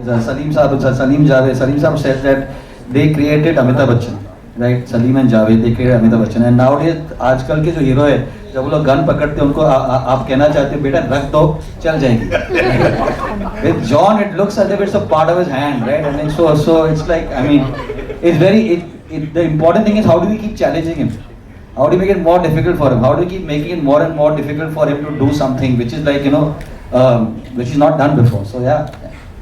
Salim Saab said that they created Amitabh Bachchan, right? Salim and Javed, they created Amitabh Bachchan, and nowadays आजकल के जो hero है, जब वो लोग गन पकड़ते हैं उनको आप कहना चाहते हो बेटा रख दो चल जाएगी. With John it looks as if it's a part of his hand, right? And so it's like, I mean, it's very the important thing is how do we keep challenging him? How do we make it more difficult for him? How do we keep making it more and more difficult for him to do something which is like, which is not done before? So yeah.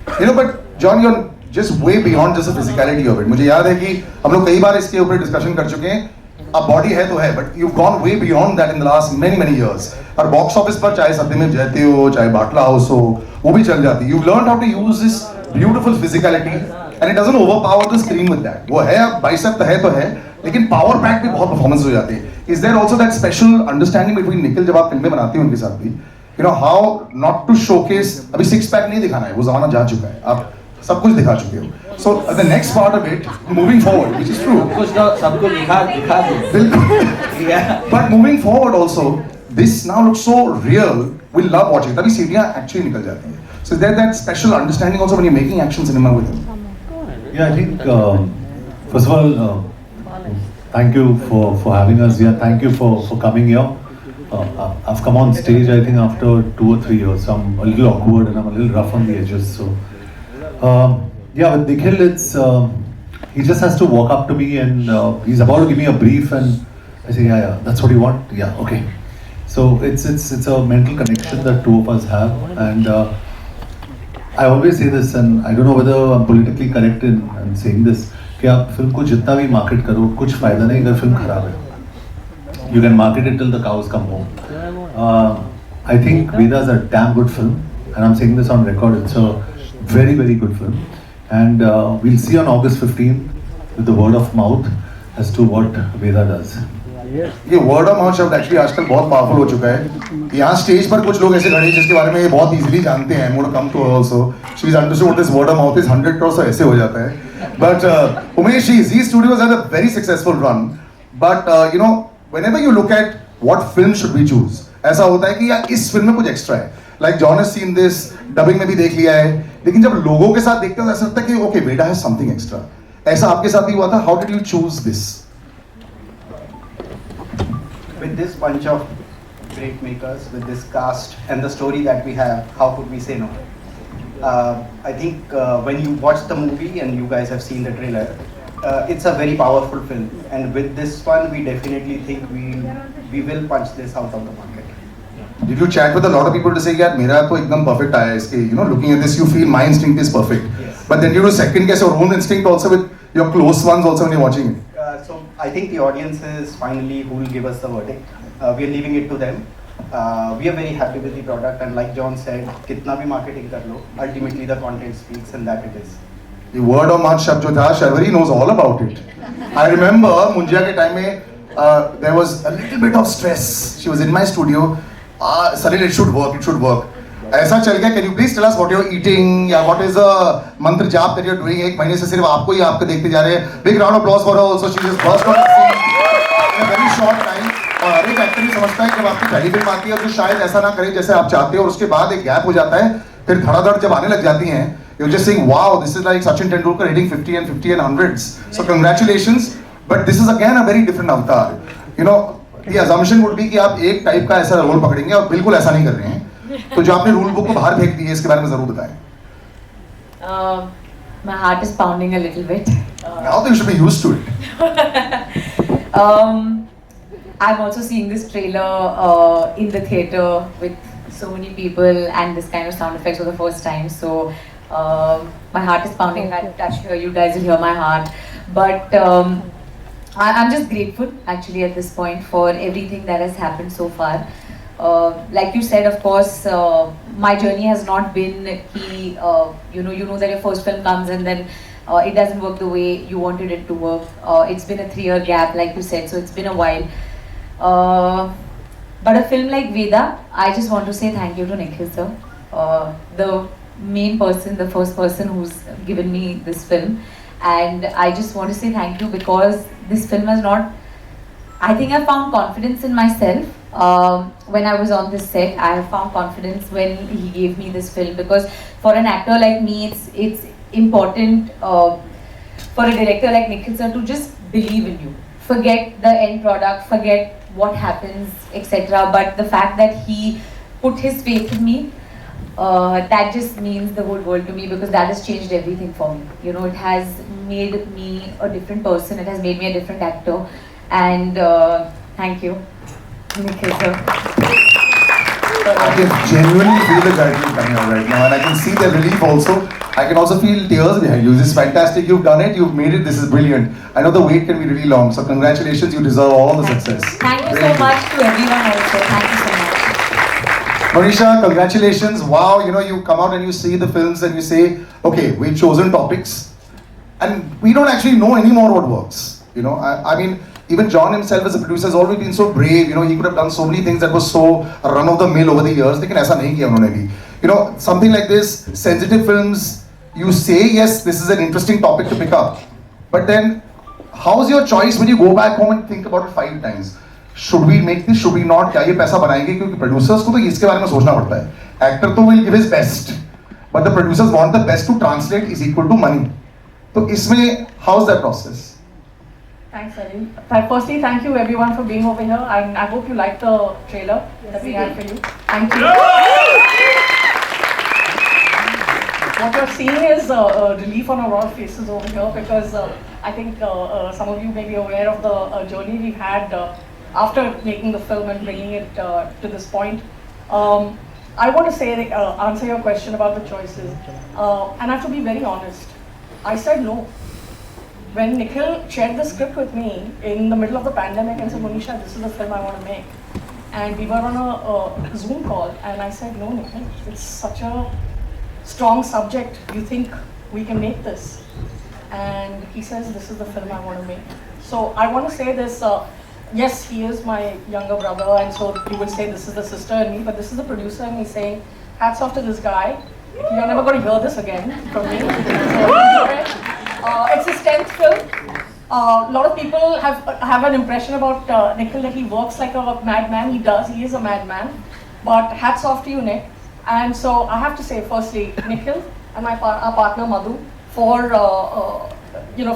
But John, you're just way beyond just the physicality of it. मुझे याद है कि हम लोग कई बार इसके ऊपर discussion कर चुके हैं. अब बॉडी है तो है, but you've gone way beyond that in the last many years. और बॉक्स ऑफिस पर चाहे सत्यमेव जयते हो, चाहे बाटला हाउस हो, वो भी चल जाती. You've learned how to use this beautiful physicality, and it doesn't overpower the screen with that. वो है, बाइसेप है तो है, लेकिन पावर पैक भी बहुत परफॉर्मेंस हो जाती है. Is there also that special understanding between Nikhil जब आप फिल्में बनाते हो उनके साथ भी, how not to showcase, अभी सिक्स पैक नहीं दिखाना है, वो ज़माना जा चुका है, आप सब कुछ दिखा चुके हो. So the next part of it, moving forward, which is true. सब कुछ दिखा दो. बिल्कुल. But moving forward also, this now looks so real. We love watching. तभी सीढ़ियाँ actually निकल जाती हैं. So there's that special understanding also when you're making action cinema with him. Yeah, I think first of all, thank you for having us here. Thank you for coming here. I've come on stage I think after 2 or 3 years. So I'm a little awkward and I'm a little rough on the edges. So yeah, with Nikhil, it's he just has to walk up to me and he's about to give me a brief and I say yeah, that's what you want. Yeah, okay. So it's a mental connection that two of us have, and I always say this, and I don't know whether I'm politically correct in saying this, कि आप film को जितना भी market करो कुछ फायदा नहीं अगर फिल्म खराब है. You can market it till the cows come home. I think Veda is a damn good film, and I'm saying this on record. It's a very good film, and we'll see on August 15th with the word of mouth as to what Veda does. ये word of mouth शब्द actually आजकल बहुत powerful हो चुका है. यहाँ stage पर कुछ लोग ऐसे खड़े हैं जिसके बारे में ये बहुत इजीली जानते हैं. More come to also she is understood this word of mouth is 100 crores, so ऐसे हो जाता है. But Umesh ji, Zee Studios had a very successful run, but whenever you look at what film should we choose, ऐसा होता है कि यार इस फिल्म में कुछ एक्स्ट्रा है. Like John has seen this, dubbing में भी देख लिया है, लेकिन जब लोगों के साथ देखते हैं ऐसा लगता है कि ओके बेटा है समथिंग एक्स्ट्रा. ऐसा आपके साथ भी हुआ था? How did you choose this? With this bunch of great makers, with this cast and the story that we have, how could we say no? I think when you watch the movie and you guys have seen the trailer, it's a very powerful film, and with this one we definitely think we will punch this out of the market. Did you chat with a lot of people to say यार मेरा तो एकदम perfect आया है इसके, looking at this you feel my instinct is perfect, yes. But then you do second guess your own instinct also with your close ones also when you're watching it. So I think the audience is finally who will give us the verdict. We are leaving it to them. We are very happy with the product, and like John said, कितना भी marketing कर लो, ultimately the content speaks, and that it is. The word of mouth शब्द जो था, Sharvari knows all about it. I remember Munjya के time में there was a little bit of stress. She was in my studio. Salil, it should work. ऐसा चल गया. Can you please tell us what you're eating या what is the मंत्र जाप that you're doing? एक महीने से सिर्फ आपको ही आपको देखते जा रहे हैं. Big round of applause for her also. She just burst on the scene in a very short time. और हर एक एक्टर भी समझता है कि जब आपकी पहली फिल्म आती है तो शायद ऐसा ना करे जैसे आप चाहते हो, और उसके बाद एक गैप हो जाता है, फिर धड़ाधड़ जब आने लग जाती हैं, you're just saying wow, this is like Sachin Tendulkar hitting 50 and hundreds. So congratulations, but this is again a very different avatar. The assumption would be कि आप एक टाइप का ऐसा रोल पकड़ेंगे और बिल्कुल ऐसा नहीं कर रहे हैं. तो जो आपने रूल बुक को बाहर फेंक दी है इसके बारे में जरूर बताएं. My heart is pounding a little bit. Now you should be used to it. I'm also seeing this trailer in the theater with so many people and this kind of sound effects for the first time. So my heart is pounding. I'm sure you guys will hear my heart. But I'm just grateful actually at this point for everything that has happened so far. Like you said, of course, my journey has not been you know that your first film comes and then it doesn't work the way you wanted it to work. It's been a 3-year gap, like you said, so it's been a while. But a film like Veda, I just want to say thank you to Nikhil sir, the main person, the first person who's given me this film, and I just want to say thank you because this film has not. I think I found confidence in myself when I was on this set. I have found confidence when he gave me this film, because for an actor like me, important for a director like Nikhil sir to just believe in you. Forget the end product, forget what happens, etc. But the fact that he put his faith in me, that just means the whole world to me, because that has changed everything for me. You know, it has made me a different person, it has made me a different actor, and thank you, Nikhil sir. I can genuinely feel the judgment coming out right now, and I can see the relief also. I can also feel tears behind you. This is fantastic. You've done it. You've made it. This is brilliant. I know the wait can be really long, so congratulations. You deserve all the success. Thank you Really. so much to everyone also. Thank you so much. Manisha, congratulations. Wow, you know, you come out and you see the films and you say, okay, we've chosen topics and we don't actually know anymore what works. You know, I mean, even John himself as a producer has always been so brave. You know, he could have done so many things that was so run of the mill over the years. लेकिन ऐसा नहीं किया उन्होंने भी. You know, something like this, sensitive films, you say, yes, this is an interesting topic to pick up. But then, how's your choice when you go back home and think about it 5 times? Should we make this? Should we not? क्या ये पैसा बनाएंगे? क्योंकि producers को तो इसके बारे में सोचना पड़ता है. Actor तो will give his best, but the producers want the best to translate is equal to money. तो इसमें how's that process? Thanks, Arun. Firstly, thank you everyone for being over here. I hope you liked the trailer that we had for you. Thank you. What you're seeing is a relief on a lot of faces over here, because I think some of you may be aware of the journey we've had after making the film and bringing it to this point. I want to say, answer your question about the choices, and I have to be very honest. I said no. When Nikhil shared the script with me in the middle of the pandemic and said, Monisha, this is the film I want to make. And we were on a Zoom call, and I said, no, Nikhil, it's such a strong subject. You think we can make this? And he says, this is the film I want to make. So I want to say this, yes, he is my younger brother, and so you would say this is the sister in me, but this is the producer, and he's saying, hats off to this guy. You're never going to hear this again from me. It's his 10th film. A lot of people have an impression about Nikhil that he works like a madman. He does. He is a madman. But hats off to you, Nick. And so I have to say, firstly, Nikhil and our partner Madhu for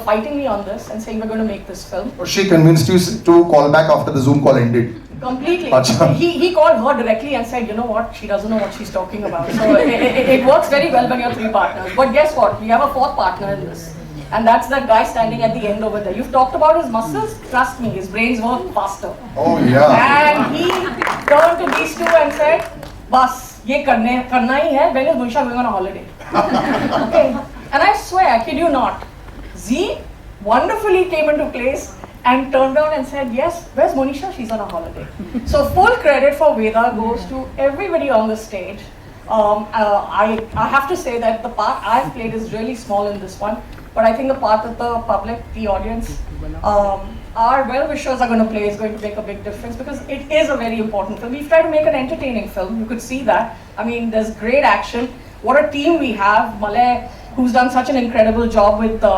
fighting me on this and saying we're going to make this film. Or she convinced you to call back after the Zoom call ended? Completely. Achha. He called her directly and said, you know what, she doesn't know what she's talking about. So it works very well when you're 3 partners. But guess what? We have a 4th partner in this. And that's that guy standing at the end over there. You've talked about his muscles. Trust me, his brains work faster. Oh yeah. And he turned to these two and said, "Bas, ye karna hi hai. When is Monisha going on a holiday?" Okay. And I swear, I kid you not, Z wonderfully came into place and turned around and said, "Yes, where's Monisha? She's on a holiday." So full credit for Veda goes to everybody on the stage. I have to say that the part I've played is really small in this one. But I think the part that the public, the audience, our well-wishers are going to play is going to make a big difference, because it is a very important film. We've tried to make an entertaining film. You could see that. I mean, there's great action. What a team we have. Malay, who's done such an incredible job with the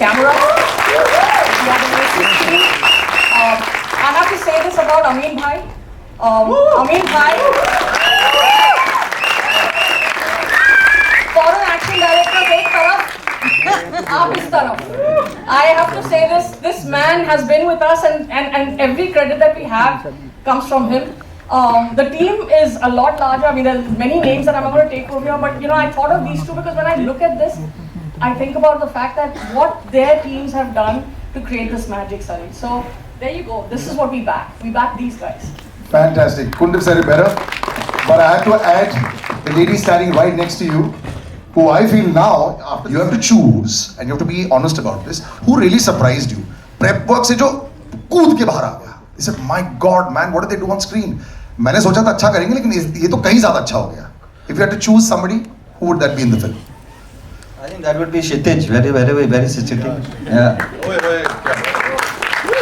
camera. We have an amazing team. I have to say this about Amin Bhai. Amin Bhai. Foreign action director, ek taraf. I have to say this man has been with us, and every credit that we have comes from him. The team is a lot larger. I mean, there's many names that I'm not going to take over here, but I thought of these two because when I look at this, I think about the fact that what their teams have done to create this magic, Sari. So there you go. This is what we back. We back these guys. Fantastic. Couldn't have said it better. But I have to add the lady standing right next to you, who I feel now, after you have to choose, and you have to be honest about this, who really surprised you? Prep work से जो कूद के बाहर आ गया. He said, my God, man, what did they do on screen? मैंने सोचा था अच्छा करेंगे, लेकिन ये तो कहीं ज़्यादा अच्छा हो गया. If you had to choose somebody, who would that be in the film? I think that would be Kshitij. Very sensitive. Yeah.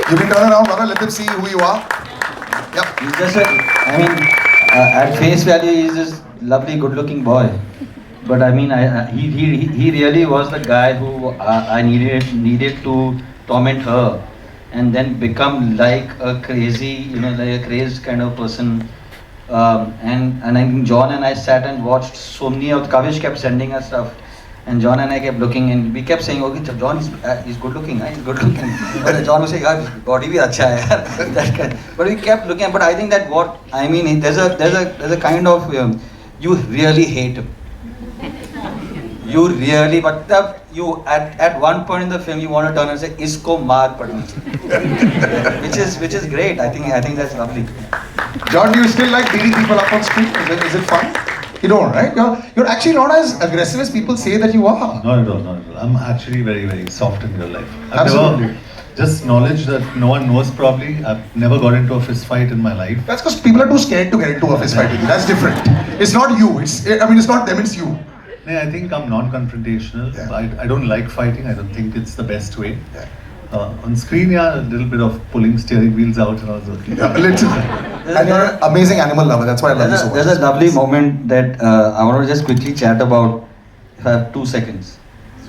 You can turn around, brother. Let them see who you are. Yep. He's just at face value, he's this lovely, good-looking boy. But I mean, he really was the guy who I needed to torment her, and then become like a crazy, like a crazed kind of person. And I think John and I sat and watched so many of Kavish kept sending us stuff, And John and I kept looking, and we kept saying, okay, John is good looking, he's good looking. But John was saying, yaar, his body bhi acha hai, yaar. That kind. But we kept looking. But I think that what I mean, there's a kind of you really hate him. You really, but you at one point in the film you want to turn and say, "Isko maar padni," which is great. I think that's lovely. John, do you still like beating people up on street? Is it fun? You don't, right? You're actually not as aggressive as people say that you are. Not at all, not at all. I'm actually very, very soft in real life. I've Absolutely. never, just knowledge that no one knows probably. I've never got into a fist fight in my life. That's because people are too scared to get into a fist fight with you. That's different. It's not you. It's not them. It's you. Yeah, I think I'm non-confrontational. Yeah. I don't like fighting. I don't think it's the best way. Yeah. On screen, yeah, a little bit of pulling steering wheels out and all that. Yeah, literally. And you're an amazing animal lover. That's why I love you so much. There's a lovely moment that I want to just quickly chat about. If I have 2 seconds,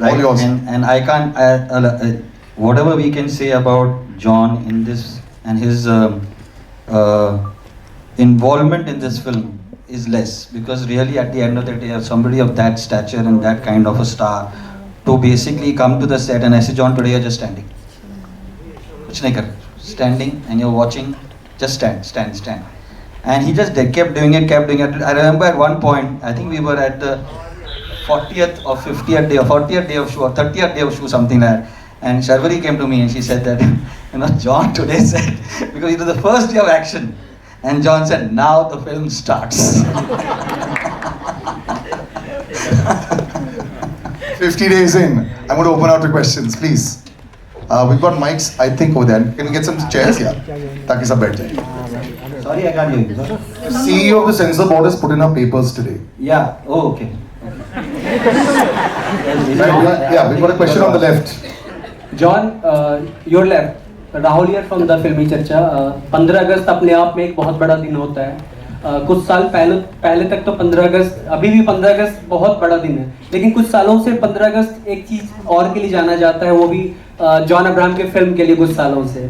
All yours. And I can't. Whatever we can say about John in this and his involvement in this film is less, because really at the end of the day, somebody of that stature and that kind of a star to basically come to the set and I say, John, today you're just standing. Kuch nahi kar rahe. Standing and you're watching, just stand. And he just kept doing it. I remember at one point, I think we were at the 40th or 50th day or 40th day of show or 30th day of show, something like that. And Sharvari came to me and she said that, John today said, because it was the first day of action. And John said, now the film starts. 50 days in, I'm going to open out to questions, please. We've got mics, I think, over there. Can we get some chairs? Yeah. Taki sab baith jaye. Sorry, I can't hear you. Sorry. CEO of the censor board has put in her papers today. Yeah, oh, okay. Yeah, we've got a question on the left. John, your left. Rahul here from the फिल्मी चर्चा. 15 अगस्त अपने आप में एक बहुत बड़ा दिन होता है. कुछ साल पहले तक तो 15 अगस्त, अभी भी 15 अगस्त बहुत बड़ा दिन है, लेकिन कुछ सालों से 15 अगस्त एक चीज और के लिए जाना जाता है, वो भी जॉन अब्राहम के फिल्म के लिए कुछ सालों से.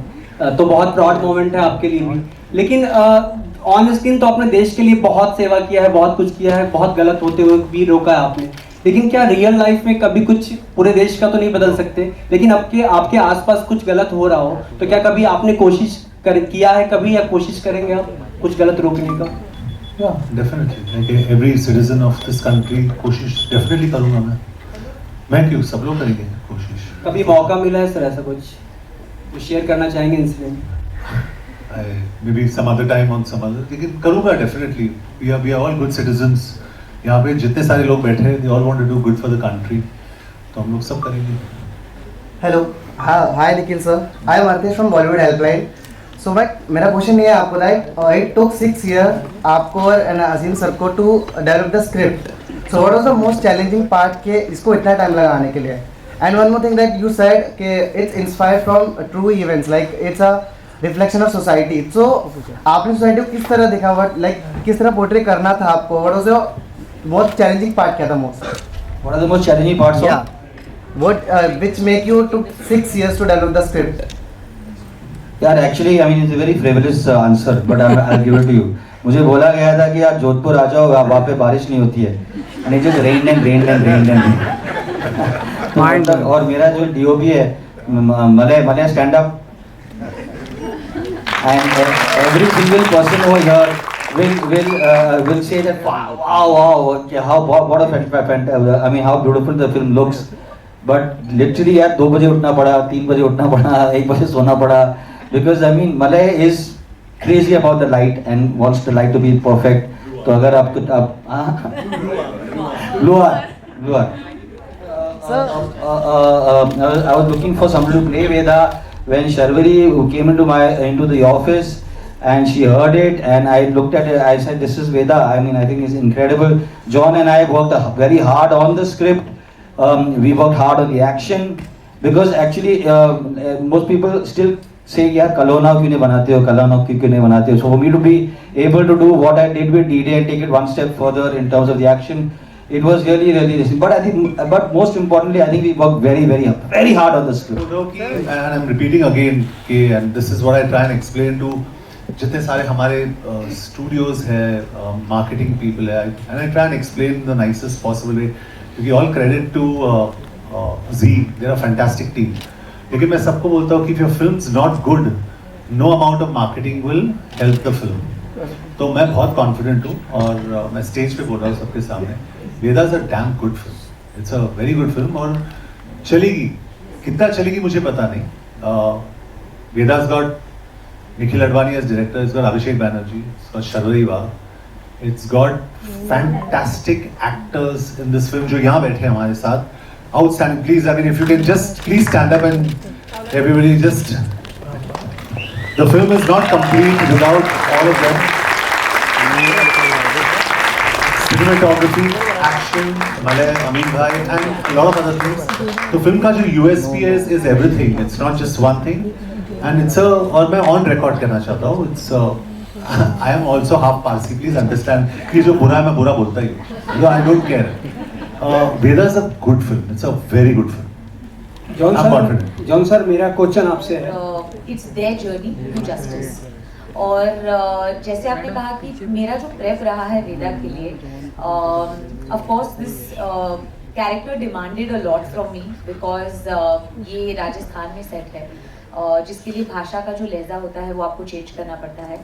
तो बहुत प्राउड मोमेंट है आपके लिए भी. लेकिन ऑन स्क्रीन तो आपने देश के लिए बहुत सेवा किया है, बहुत कुछ किया है, बहुत गलत होते हुए भी रोका है आपने. लेकिन क्या रियल लाइफ में कभी कुछ, पूरे देश का तो नहीं बदल सकते, लेकिन आपके आसपास कुछ गलत हो रहा हो तो क्या कभी आपने कोशिश किया है कभी, या कोशिश करेंगे आप कुछ गलत रोकने का? Yeah, definitely. Like every citizen of this country, कोशिश definitely करूँगा मैं क्यों, सब लोग करेंगे कोशिश. कभी मौका मिला है सर ऐसा कुछ जो शेयर करना चाहेंगे incident? Maybe some other time on some other, लेकिन करूँगा definitely. We are all good citizens. यहाँ पे जितने सारे लोग बैठे हैं, they all want to do good for the country. तो हम लोग सब करेंगे. Hello, hi Nikhil sir, I am Aarti from Bollywood helpline. So मेरा क्वेश्चन ये है आपको, लाइक इट टुक 6 years आपको और अजीम सर को to develop the script. So what was the most challenging part के इसको इतना टाइम लगाने के लिए? And one more thing that you said कि it's inspired from true events, like it's a reflection of society. So आपने society को किस तरह देखा, व्हाट लाइक किस तरह पोर्ट्रे करना था आपको? व्हाट वाज योर बहुत चैलेंजिंग पार्ट क्या था most? What are the most challenging parts? Yeah. What which make you took 6 years to develop the script? Yeah, actually, I mean, it's a very frivolous answer, but I'll give it to you. मुझे बोला गया था कि आप जोधपुर आ जाओ, वहाँ पे बारिश नहीं होती है. And it just rained and rained and rained and rained. तो मतलब, और मेरा जो DOP है, Malay stand up, and every single person over here will say that wow, okay, what a I mean, how beautiful the film looks. But literally यार 2 बजे उठना पड़ा, 3 बजे उठना पड़ा, 1 बजे सोना पड़ा, because I mean Malay is crazy about the light and wants the light to be perfect. तो अगर आपको Luar. I was looking for somebody to play Veda when Sharvari came into the office. And she heard it, and I looked at it. I said, "This is Veda." I mean, I think it's incredible. John and I worked very hard on the script. We worked hard on the action, because actually most people still say, "यार कलोना क्यों नहीं बनाते हो? कलोना क्यों नहीं बनाते हो?" So for me to be able to do what I did with DD and take it one step further in terms of the action, it was really, really. But I think, but most importantly, I think we worked very, very, very hard on the script. And I'm repeating again, and this is what I try and explain to जितने सारे हमारे studios है, marketing people है, and I try and explain the nicest possible way क्योंकि all credit to Zee, they're a fantastic team. लेकिन मैं सबको बोलता हूँ कि if your film is not good, no amount of marketing will help the film. तो मैं बहुत कॉन्फिडेंट हूँ और मैं स्टेज पे बोल रहा हूँ सबके सामने, Vedaa is a damn good film, it's a very good film और चलेगी। कितना चलेगी मुझे पता नहीं। वेदा's got Nikhil Advani as director, it's got Abhishek Banerjee, it's got Sharvari Wagh, it's got fantastic actors in this film जो यहाँ बैठे हैं हमारे साथ, outstanding. Please, I mean, if you can just please stand up and everybody just. The film is not complete without all of them. Cinematography, action, Malay, Amin Bhai, and a lot of other things. तो film का जो USP is everything. It's not just one thing. And it's a, और मैं on record कहना चाहता हूँ, it's I am also half Parsi. Please understand कि जो बुरा है मैं बुरा बोलता ही हूँ. I don't care. Veda is a good film. It's a very good film. John sir मेरा क्वेश्चन आपसे है। It's their journey to justice. और जैसे आपने कहा कि मेरा जो प्रेप रहा है वेदा के लिए, of course this character demanded a lot from me because ये राजस्थान में सेट है, जिसके लिए भाषा का जो लहजा होता है वो आपको चेंज करना पड़ता है।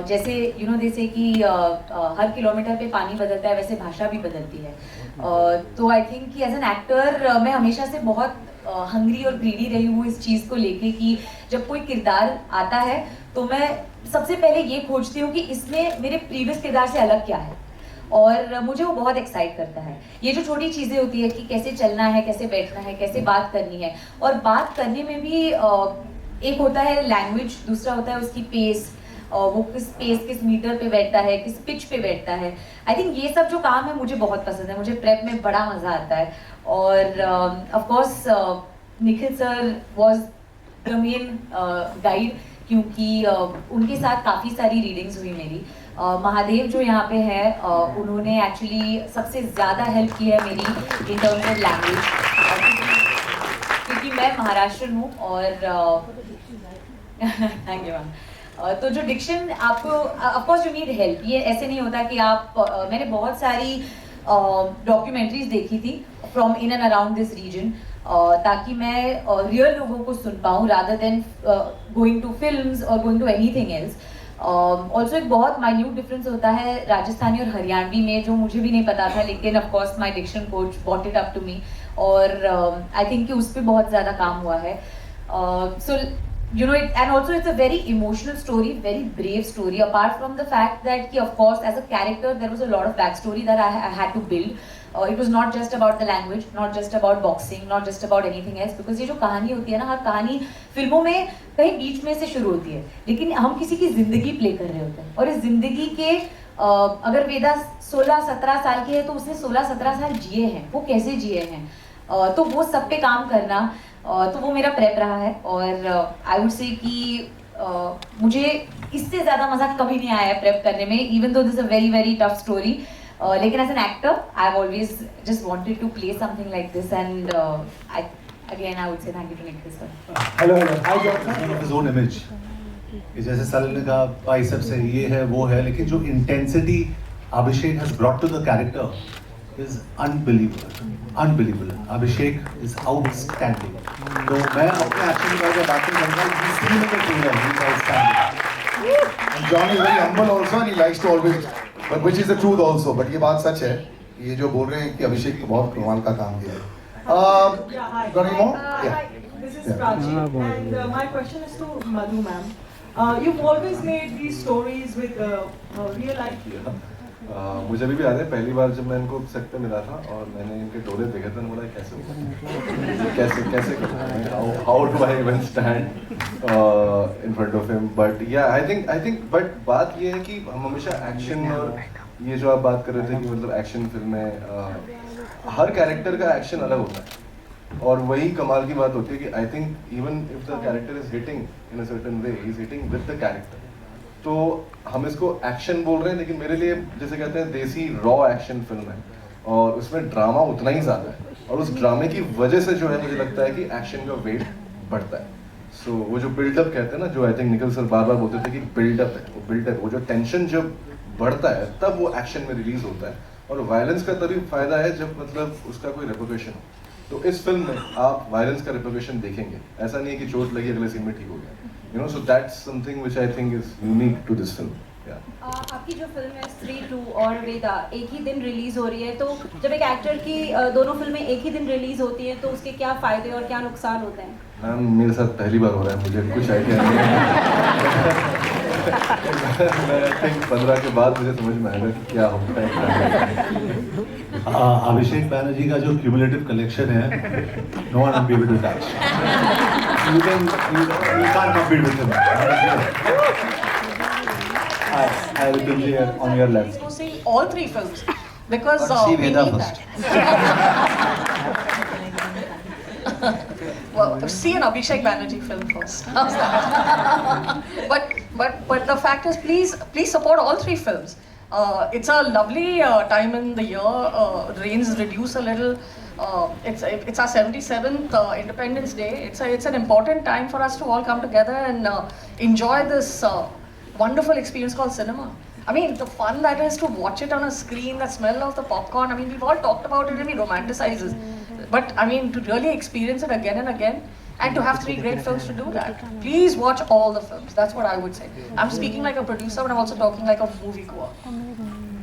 जैसे जैसे कि हर किलोमीटर पे पानी बदलता है, वैसे भाषा भी बदलती है। तो आई थिंक कि एज एन एक्टर मैं हमेशा से बहुत हंग्री और ग्रीडी रही हूँ इस चीज़ को लेके कि जब कोई किरदार आता है तो मैं सबसे पहले ये खोजती हूँ कि इसमें मेरे प्रीवियस किरदार से अलग क्या है, और मुझे वो बहुत एक्साइट करता है। ये जो छोटी चीज़ें होती है कि कैसे चलना है, कैसे बैठना है, कैसे बात करनी है, और बात करने में भी एक होता है लैंग्वेज, दूसरा होता है उसकी पेस, वो किस पेस, किस मीटर पे बैठता है, किस पिच पे बैठता है। आई थिंक ये सब जो काम है मुझे बहुत पसंद है, मुझे प्रेप में बड़ा मज़ा आता है। और of course Nikhil sir was the main guide, क्योंकि उनके साथ काफ़ी सारी रीडिंग्स हुई मेरी। महादेव जो यहाँ पे है उन्होंने एक्चुअली सबसे ज़्यादा हेल्प की है मेरी इन टर्म्स ऑफ लैंग्वेज, क्योंकि मैं महाराष्ट्र हूँ और थैंक यू मैम। तो जो डिक्शन आपको of course you need help, ये ऐसे नहीं होता कि आप मैंने बहुत सारी डॉक्यूमेंट्रीज देखी थी from in and around this region, ताकि मैं रियल लोगों को सुन पाऊँ rather than going to films और going to anything else. Also एक बहुत माइन्यूट डिफरेंस होता है राजस्थानी और हरियाणवी में, जो मुझे भी नहीं पता था, लेकिन of course my diction coach bought it up to me, और आई थिंक कि उस पर बहुत ज़्यादा काम हुआ है। सो and also it's a very emotional story, very brave story, apart from the fact that of course as a character there was a lot of backstory that I had to build. It was not just about the language, not just about boxing, not just about anything else, because ये जो कहानी होती है ना, हर कहानी फिल्मों में कहीं बीच में से शुरू होती है, लेकिन हम किसी की जिंदगी प्ले कर रहे होते हैं, और इस जिंदगी के अगर वेदा 16-17 साल की है तो उसने 16-17 साल जिए हैं, वो कैसे जिए हैं, तो वो सब पे काम करना, तो वो मेरा प्रेप रहा है। और आई वुड से कि मुझे इससे ज़्यादा मज़ा कभी नहीं आया है प्रेप करने में, even though this a very very tough story, लेकिन as an actor I have always just wanted to play something like this, and I again I would say thank you to Nikhil sir. Hello hi John His own image. कि जैसे सलिल ने कहा biceps से ये है वो है, लेकिन जो intensity Abhishek has brought to the character is unbelievable. Abhishek is outstanding. तो मैं अपने एक्शन के बारे में बात नहीं करूँगा, इसलिए मैं बोल रहा हूँ, he's outstanding. And John is very humble also, and he likes to always, but which is the truth also. But ये बात सच है, ये जो बोल रहे हैं कि अभिषेक ने बहुत कमाल का काम किया है। Got any more? Hi, this is Prachi, and my question is to Madhu ma'am. You've always made these stories with real life people. मुझे अभी भी याद है पहली बार जब मैं इनको सेट पे मिला था और मैंने इनके डोले देखे थे, बोला कैसे होगा, कैसे how do I even stand in front of him. But या आई थिंक बट बात ये है कि हम हमेशा एक्शन, और ये जो आप बात कर रहे थे कि मतलब एक्शन फिल्में हर कैरेक्टर का एक्शन अलग होता है, और वही कमाल की बात होती है कि I think even if the character is hitting in a certain way, he is hitting with the character. तो हम इसको एक्शन बोल रहे हैं, लेकिन मेरे लिए जैसे कहते हैं देसी रॉ एक्शन फिल्म है, और उसमें ड्रामा उतना ही ज़्यादा है, और उस ड्रामे की वजह से जो है मुझे लगता है कि एक्शन का वेट बढ़ता है। सो वो जो बिल्डअप कहते हैं ना, जो आई थिंक निखिल सर बार बार बोलते थे कि बिल्डअप है, वो जो टेंशन जब बढ़ता है तब वो एक्शन में रिलीज होता है, और वायलेंस का तभी फायदा है जब मतलब उसका कोई रेपुटेशन हो. तो इस फिल्म में आप वायलेंस का रेपुटेशन देखेंगे. ऐसा नहीं है कि चोट लगी अगले सीन में ठीक हो गया. You know, so that's something which I think is unique to this film. आपकी जो फिल्म है स्त्री 2 और वेदा एक ही दिन रिलीज हो रही है, तो जब एक एक्टर की दोनों फिल्में एक ही दिन रिलीज होती हैं तो उसके क्या फायदे और क्या नुकसान होते हैं? मैम, मेरे साथ पहली बार हो रहा है, मुझे कुछ आइडिया नहीं है. मैं आई थिंक 15 के बाद मुझे समझ में आएगा कि क्या होता है. अभिषेक बैनर्जी का जो क्यूमुलेटिव कलेक्शन है, no one will be able to touch. You can't compete with him. I will be here on your left. Go see all 3 films because But see we Veda need first. that. Well, see an Abhishek Banerjee film first. How's that? but the fact is, please support all 3 films. It's a lovely time in the year. Rains reduce a little. It's our 77th Independence Day. It's an important time for us to all come together and enjoy this wonderful experience called cinema. I mean, the fun that is to watch it on a screen, the smell of the popcorn. I mean, we've all talked about it and we romanticize it. But I mean, to really experience it again and again, and to have 3 great films to do that. Please watch all the films. That's what I would say. I'm speaking like a producer, but I'm also talking like a moviegoer.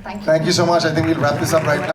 Thank you. Thank you so much. I think we'll wrap this up right now.